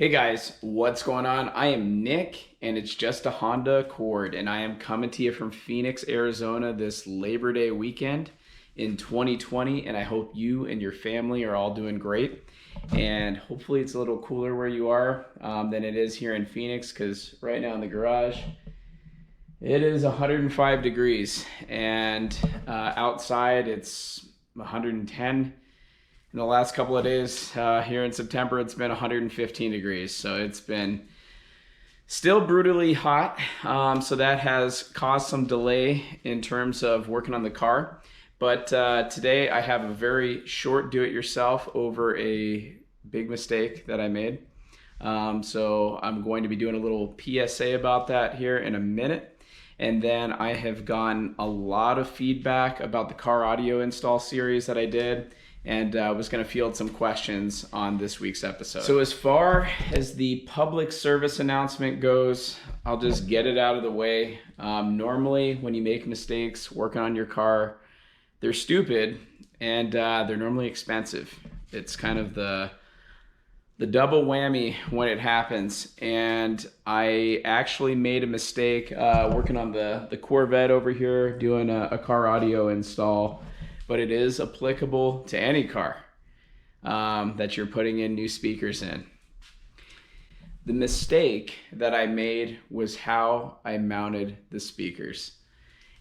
Hey guys, what's going on? I am Nick and it's just a Honda Accord and I am coming to you from Phoenix, Arizona this Labor Day weekend in 2020, and I hope you and your family are all doing great, and hopefully it's a little cooler where you are than it is here in Phoenix, because right now in the garage it is 105 degrees and outside it's 110. In the last couple of days here in September, it's been 115 degrees. So it's been still brutally hot. So that has caused some delay in terms of working on the car. But today I have a very short do-it-yourself over a big mistake that I made. So I'm going to be doing a little PSA about that here in a minute. And then I have gotten a lot of feedback about the car audio install series that I did, and was going to field some questions on this week's episode. So as far as the public service announcement goes, I'll just get it out of the way. Normally when you make mistakes working on your car, they're stupid and they're normally expensive. It's kind of the double whammy when it happens. And I actually made a mistake working on the Corvette over here, doing a car audio install. But it is applicable to any car that you're putting in new speakers in. The mistake that I made was how I mounted the speakers.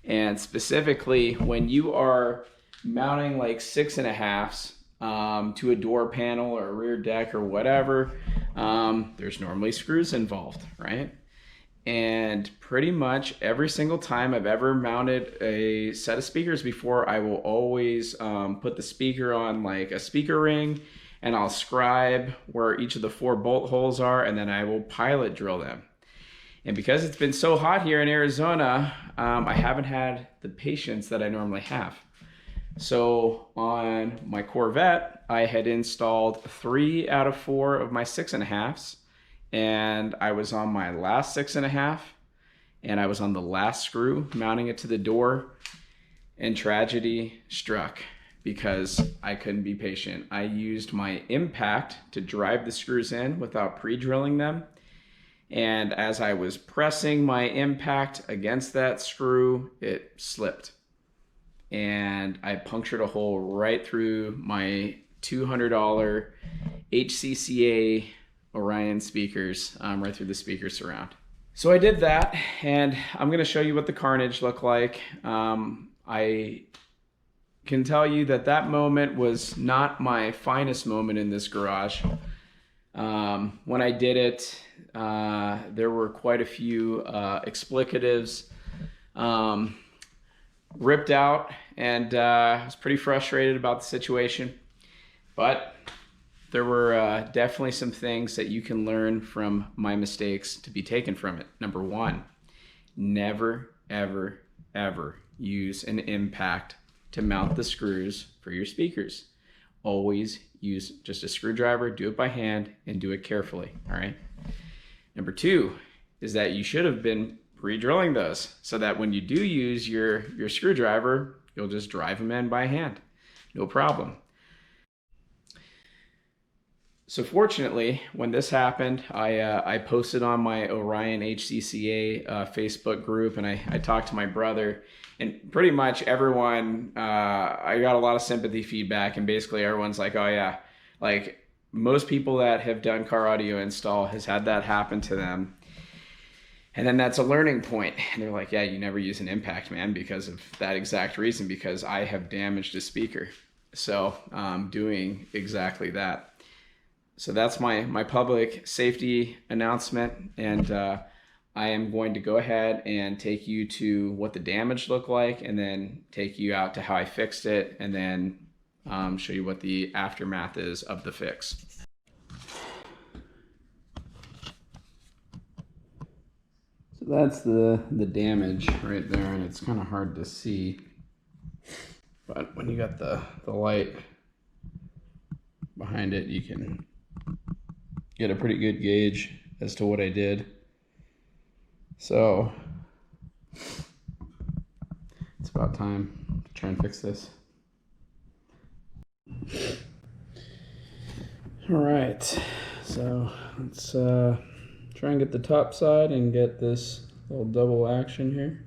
And specifically, when you are mounting like 6.5s to a door panel or a rear deck or whatever, there's normally screws involved, right? And pretty much every single time I've ever mounted a set of speakers before, I will always put the speaker on like a speaker ring, and I'll scribe where each of the 4 bolt holes are, and then I will pilot drill them. And because it's been so hot here in Arizona, I haven't had the patience that I normally have. So on my Corvette, I had installed 3 out of 4 of my 6.5s. And I was on my last 6.5, and I was on the last screw mounting it to the door, and tragedy struck because I couldn't be patient. I used my impact to drive the screws in without pre-drilling them, and as I was pressing my impact against that screw, it slipped and I punctured a hole right through my $200 HCCA Orion speakers, right through the speaker surround. So I did that, and I'm going to show you what the carnage looked like. I can tell you that that moment was not my finest moment in this garage. When I did it, there were quite a few explicatives ripped out, and I was pretty frustrated about the situation. But there were definitely some things that you can learn from my mistakes to be taken from it. Number 1, never, ever, ever use an impact to mount the screws for your speakers. Always use just a screwdriver, do it by hand, and do it carefully, all right? Number 2 is that you should have been pre-drilling those so that when you do use your screwdriver, you'll just drive them in by hand. No problem. So fortunately, when this happened, I posted on my Orion HCCA Facebook group, and I talked to my brother, and pretty much everyone, I got a lot of sympathy feedback, and basically everyone's like, oh yeah, like most people that have done car audio install has had that happen to them. And then that's a learning point. And they're like, yeah, you never use an impact, man, because of that exact reason, because I have damaged a speaker. So I'm doing exactly that. So that's my public safety announcement, and I am going to go ahead and take you to what the damage looked like, and then take you out to how I fixed it, and then show you what the aftermath is of the fix. So that's the damage right there, and it's kind of hard to see, but when you got the light behind it, you can get a pretty good gauge as to what I did. So it's about time to try and fix this. All right, So let's try and get the top side and get this little double action here.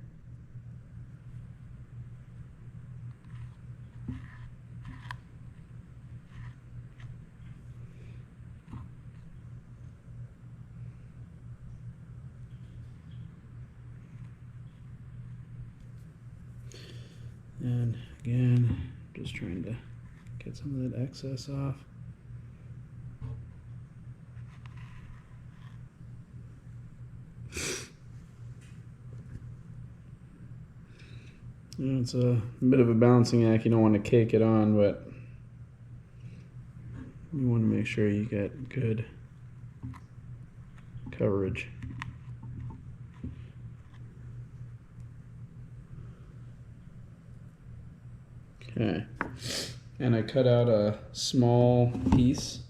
And again, just trying to get some of that excess off. It's a bit of a balancing act. You don't want to cake it on, but you want to make sure you get good coverage. Okay, and I cut out a small piece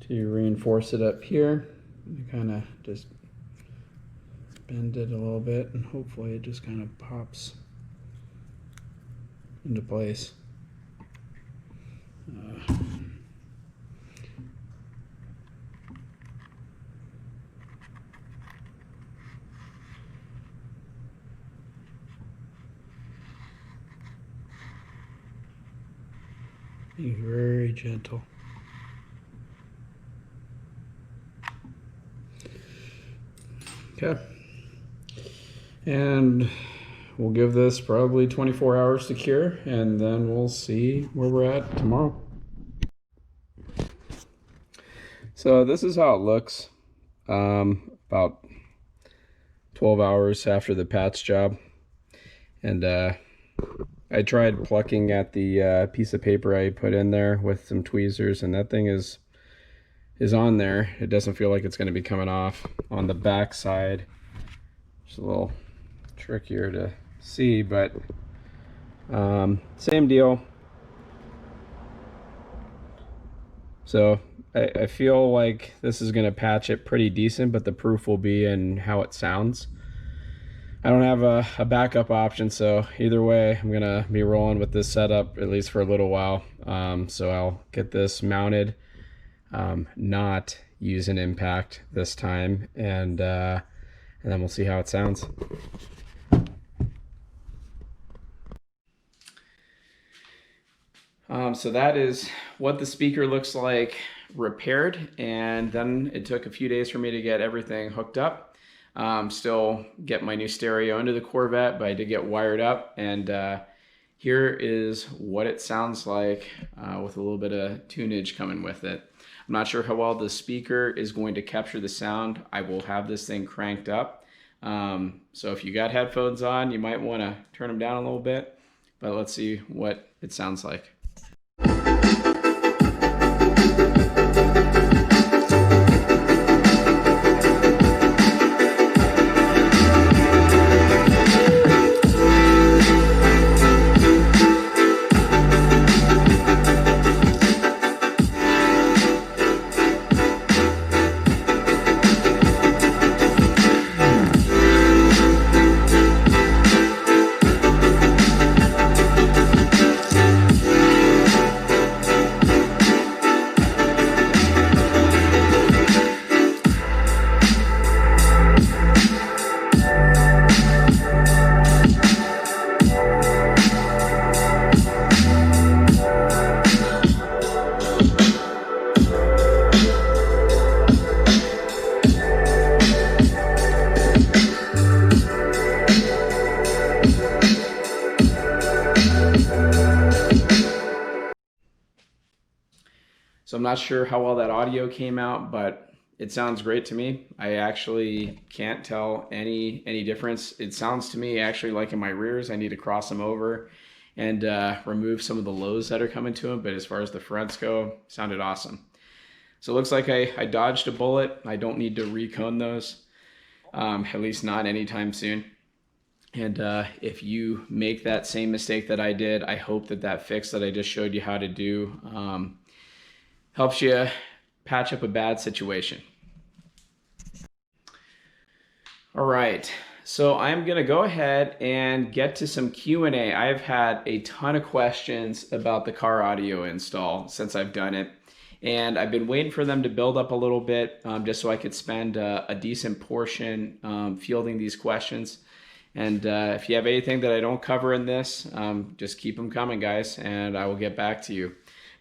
to reinforce it up here. You kind of just bend it a little bit, and hopefully it just kind of pops into place. Being very gentle. Okay. And we'll give this probably 24 hours to cure, and then we'll see where we're at tomorrow. So this is how it looks about 12 hours after the patch job. And I tried plucking at the piece of paper I put in there with some tweezers, and that thing is on there. It doesn't feel like it's going to be coming off. On the back side, it's a little trickier to see, but same deal. So I feel like this is going to patch it pretty decent, but the proof will be in how it sounds. I don't have a backup option, so either way, I'm gonna be rolling with this setup at least for a little while. So I'll get this mounted, not use an impact this time, and then we'll see how it sounds. So that is what the speaker looks like repaired, and then it took a few days for me to get everything hooked up. Still get my new stereo into the Corvette, but I did get wired up, and here is what it sounds like with a little bit of tunage coming with it. I'm not sure how well the speaker is going to capture the sound. I will have this thing cranked up. So if you got headphones on, you might want to turn them down a little bit, but let's see what it sounds like. So I'm not sure how well that audio came out, but it sounds great to me. I actually can't tell any difference. It sounds to me actually like in my rears, I need to cross them over and remove some of the lows that are coming to them. But as far as the fronts go, sounded awesome. So it looks like I dodged a bullet. I don't need to recone those, at least not anytime soon. And if you make that same mistake that I did, I hope that fix that I just showed you how to do helps you patch up a bad situation. All right, so I'm gonna go ahead and get to some Q&A. I've had a ton of questions about the car audio install since I've done it. And I've been waiting for them to build up a little bit, just so I could spend a decent portion fielding these questions. And if you have anything that I don't cover in this, just keep them coming, guys, and I will get back to you.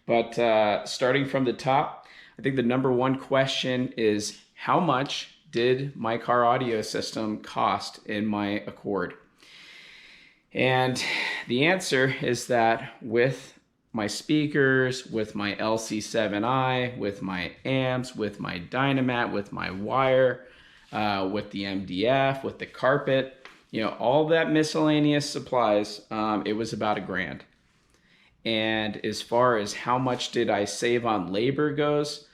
But starting from the top, I think the number one question is, how much did my car audio system cost in my Accord? And the answer is that with my speakers, with my LC7i, with my amps, with my Dynamat, with my wire, with the MDF, with the carpet, all that miscellaneous supplies, it was about $1,000. And as far as how much did I save on labor goes,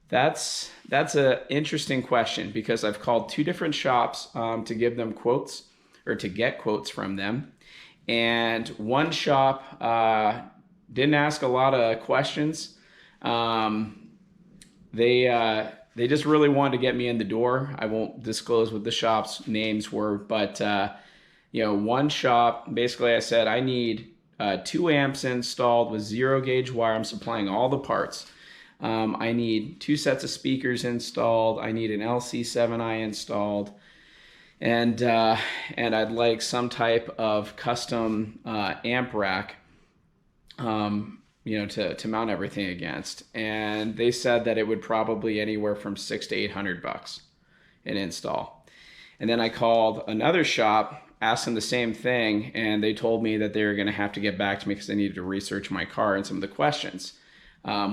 that's an interesting question, because I've called 2 different shops to give them quotes, or to get quotes from them. And one shop didn't ask a lot of questions. They just really wanted to get me in the door. I won't disclose what the shop's names were, but one shop, basically I said, I need 2 amps installed with 0 gauge wire. I'm supplying all the parts. I need 2 sets of speakers installed. I need an LC7i installed. And I'd like some type of custom amp rack, to mount everything against. And they said that it would probably anywhere from $600 to $800 an install. And then I called another shop, asked them the same thing, and they told me that they were going to have to get back to me because they needed to research my car and some of the questions,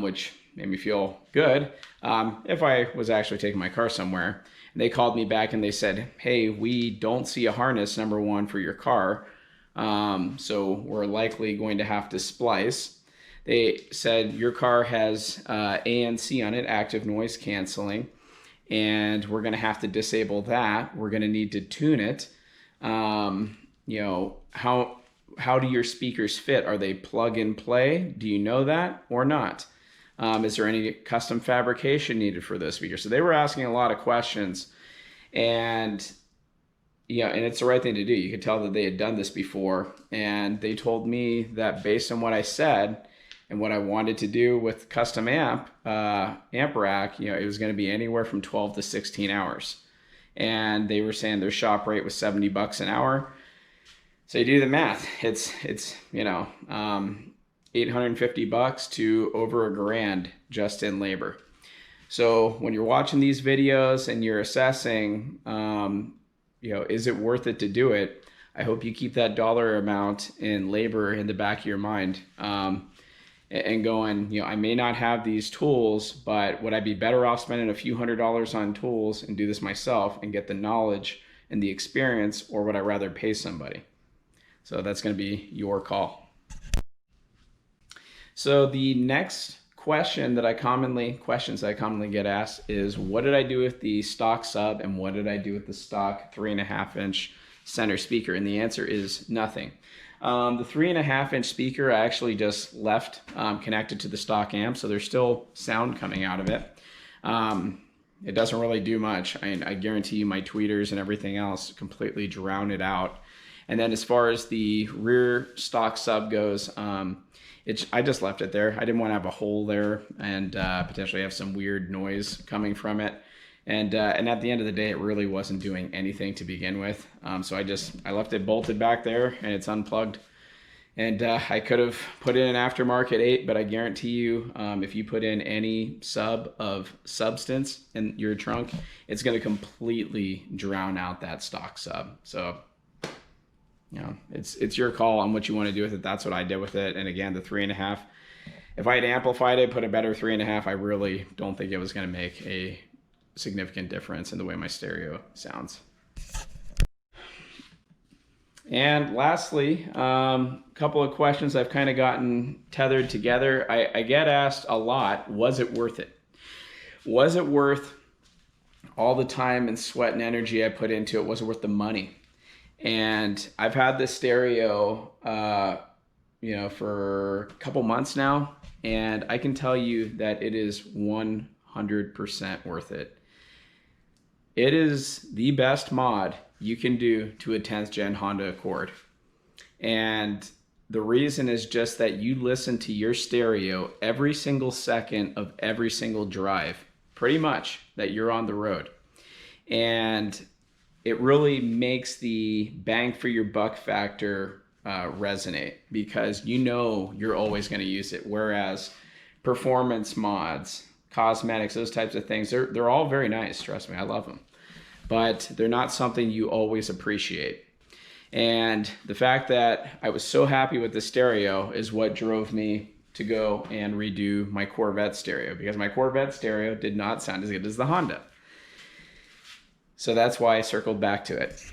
which made me feel good if I was actually taking my car somewhere. And they called me back and they said, hey, we don't see a harness, number one, for your car, so we're likely going to have to splice. They said your car has ANC on it, active noise canceling, and we're going to have to disable that. We're going to need to tune it. How do your speakers fit? Are they plug and play? Do you know that or not? Is there any custom fabrication needed for those speakers? So they were asking a lot of questions, and and it's the right thing to do. You could tell that they had done this before, and they told me that based on what I said and what I wanted to do with custom amp rack, it was going to be anywhere from 12 to 16 hours. And they were saying their shop rate was $70 an hour. So you do the math. It's $850 to over $1,000 just in labor. So when you're watching these videos and you're assessing, is it worth it to do it? I hope you keep that dollar amount in labor in the back of your mind, and going, I may not have these tools, but would I be better off spending a few $100s on tools and do this myself and get the knowledge and the experience, or would I rather pay somebody? So that's going to be your call. So the next questions that I commonly get asked is, what did I do with the stock sub and what did I do with the stock 3.5-inch center speaker? And the answer is nothing. The 3.5-inch speaker I actually just left connected to the stock amp, so there's still sound coming out of it. It doesn't really do much. I guarantee you my tweeters and everything else completely drown it out. And then as far as the rear stock sub goes, I just left it there. I didn't want to have a hole there and potentially have some weird noise coming from it. And at the end of the day, it really wasn't doing anything to begin with. So I left it bolted back there, and it's unplugged. And I could have put in an aftermarket 8, but I guarantee you, if you put in any sub of substance in your trunk, it's going to completely drown out that stock sub. So, it's your call on what you want to do with it. That's what I did with it. And again, the 3.5, if I had amplified it, put a better 3.5, I really don't think it was going to make a significant difference in the way my stereo sounds. And lastly, couple of questions I've kind of gotten tethered together. I get asked a lot, was it worth it? Was it worth all the time and sweat and energy I put into it? Was it worth the money? And I've had this stereo for a couple months now, and I can tell you that it is 100% worth it. It is the best mod you can do to a 10th gen Honda Accord. And the reason is just that you listen to your stereo every single second of every single drive, pretty much, that you're on the road. And it really makes the bang for your buck factor resonate, because you know you're always going to use it. Whereas performance mods, cosmetics, those types of things, they're all very nice. Trust me, I love them. But they're not something you always appreciate. And the fact that I was so happy with the stereo is what drove me to go and redo my Corvette stereo, because my Corvette stereo did not sound as good as the Honda. So that's why I circled back to it.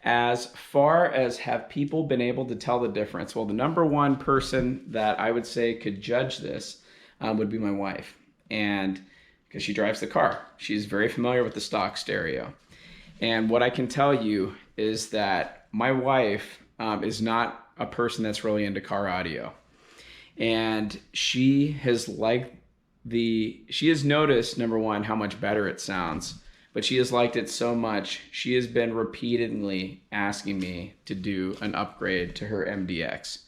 As far as have people been able to tell the difference? Well, the number one person that I would say could judge this would be my wife. And because she drives the car, she's very familiar with the stock stereo. And what I can tell you is that my wife is not a person that's really into car audio. And she has noticed, number one, how much better it sounds, but she has liked it so much, she has been repeatedly asking me to do an upgrade to her MDX.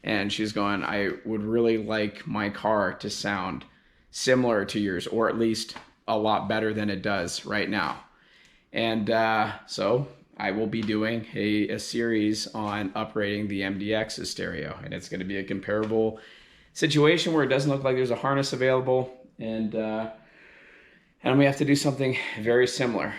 And she's going, I would really like my car to sound similar to yours, or at least a lot better than it does right now. And so I will be doing a series on upgrading the MDX's stereo, and it's going to be a comparable situation where it doesn't look like there's a harness available, and we have to do something very similar.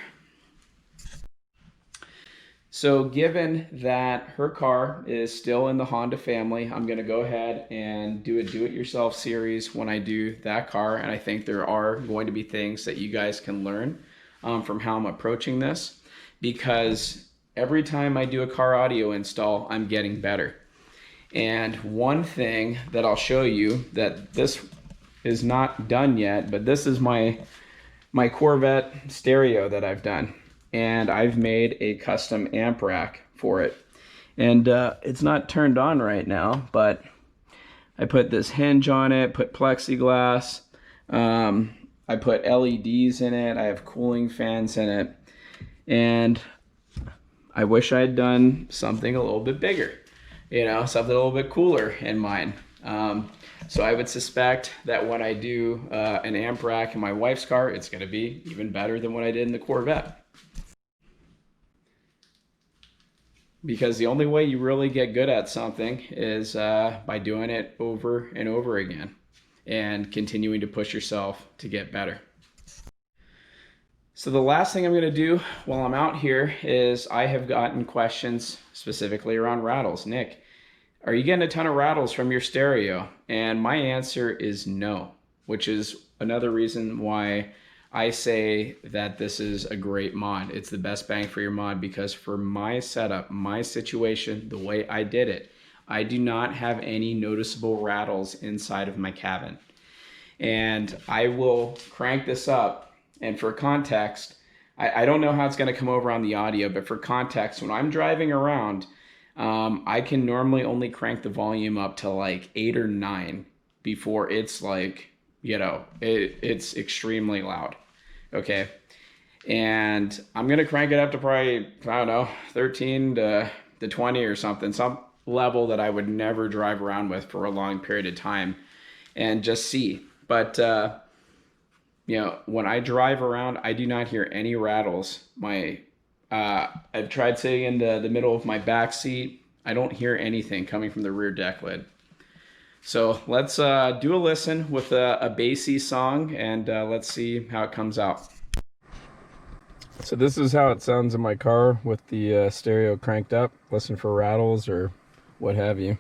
So given that her car is still in the Honda family, I'm going to go ahead and do a do-it-yourself series when I do that car, and I think there are going to be things that you guys can learn from how I'm approaching this, because every time I do a car audio install, I'm getting better. And one thing that I'll show you, that this is not done yet, but this is my Corvette stereo that I've done, and I've made a custom amp rack for it. And it's not turned on right now, but I put this hinge on it, put plexiglass, I put LEDs in it, I have cooling fans in it, and I wish I had done something a little bit bigger, something a little bit cooler in mine. So I would suspect that when I do an amp rack in my wife's car, it's going to be even better than what I did in the Corvette. Because the only way you really get good at something is by doing it over and over again and continuing to push yourself to get better. So the last thing I'm going to do while I'm out here is I have gotten questions specifically around rattles. Nick, are you getting a ton of rattles from your stereo? And my answer is no, which is another reason why I say that this is a great mod. It's the best bang for your mod, because for my setup, my situation, the way I did it, I do not have any noticeable rattles inside of my cabin. And I will crank this up, and for context, I don't know how it's going to come over on the audio, but for context, when I'm driving around, I can normally only crank the volume up to like 8 or 9 before it's like, it's extremely loud. Okay. And I'm going to crank it up to probably, I don't know, 13 to 20 or something, some level that I would never drive around with for a long period of time, and just see. But, when I drive around, I do not hear any rattles. I've tried sitting in the middle of my back seat. I don't hear anything coming from the rear deck lid. So let's do a listen with a bassy song, and let's see how it comes out. So this is how it sounds in my car with the stereo cranked up. Listen for rattles or what have you.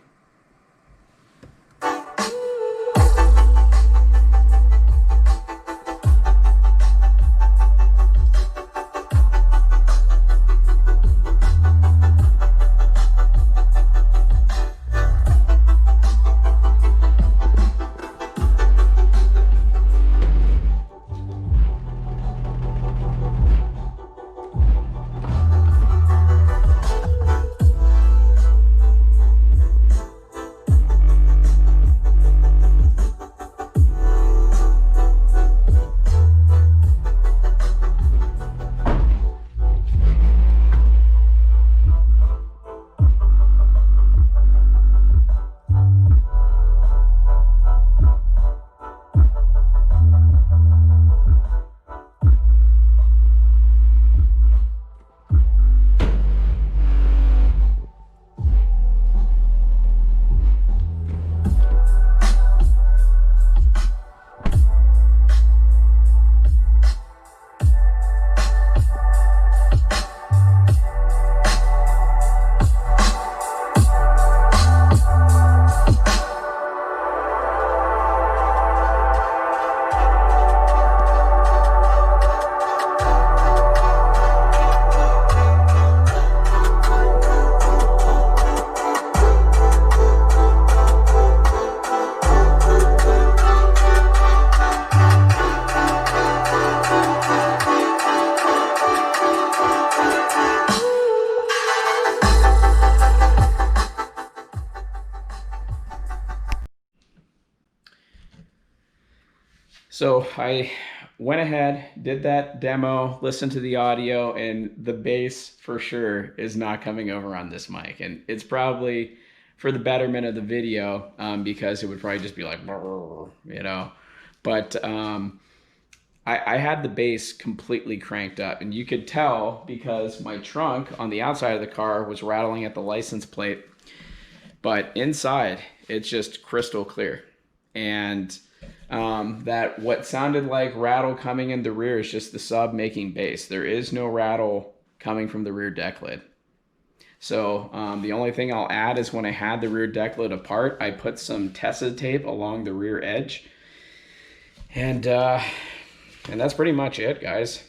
So I went ahead, did that demo, listened to the audio, and the bass for sure is not coming over on this mic. And it's probably for the betterment of the video, because it would probably just be like, you know. But I had the bass completely cranked up, and you could tell because my trunk on the outside of the car was rattling at the license plate, but inside it's just crystal clear. And that what sounded like rattle coming in the rear is just the sub making bass. There is no rattle coming from the rear deck lid. So the only thing I'll add is when I had the rear deck lid apart, I put some Tessa tape along the rear edge, and that's pretty much it, guys.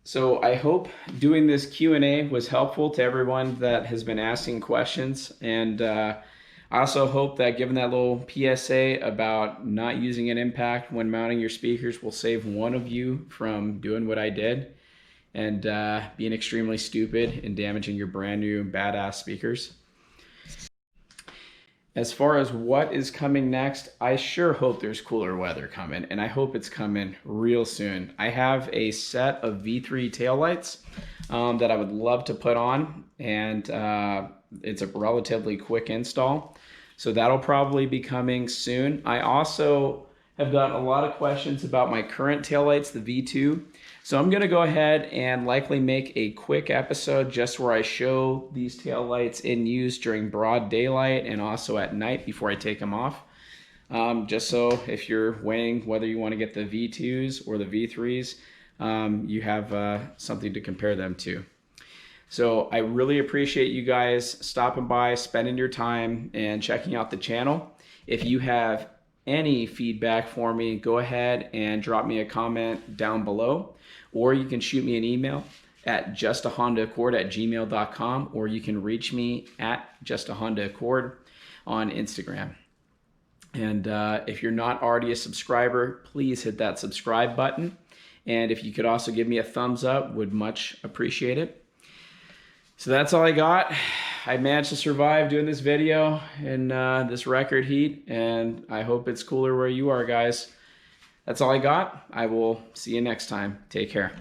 So I hope doing this Q&A was helpful to everyone that has been asking questions, and I also hope that given that little PSA about not using an impact when mounting your speakers will save one of you from doing what I did and being extremely stupid and damaging your brand new badass speakers. As far as what is coming next, I sure hope there's cooler weather coming, and I hope it's coming real soon. I have a set of V3 taillights that I would love to put on, and it's a relatively quick install. So that'll probably be coming soon. I also have gotten a lot of questions about my current taillights, the V2. So I'm gonna go ahead and likely make a quick episode just where I show these taillights in use during broad daylight and also at night before I take them off. Just so if you're weighing whether you wanna get the V2s or the V3s, you have something to compare them to. So I really appreciate you guys stopping by, spending your time, and checking out the channel. If you have any feedback for me, go ahead and drop me a comment down below, or you can shoot me an email at justahondaaccord@gmail.com, or you can reach me at justahondaaccord on Instagram. And if you're not already a subscriber, please hit that subscribe button. And if you could also give me a thumbs up, would much appreciate it. So that's all I got. I managed to survive doing this video in this record heat, and I hope it's cooler where you are, guys. That's all I got. I will see you next time. Take care.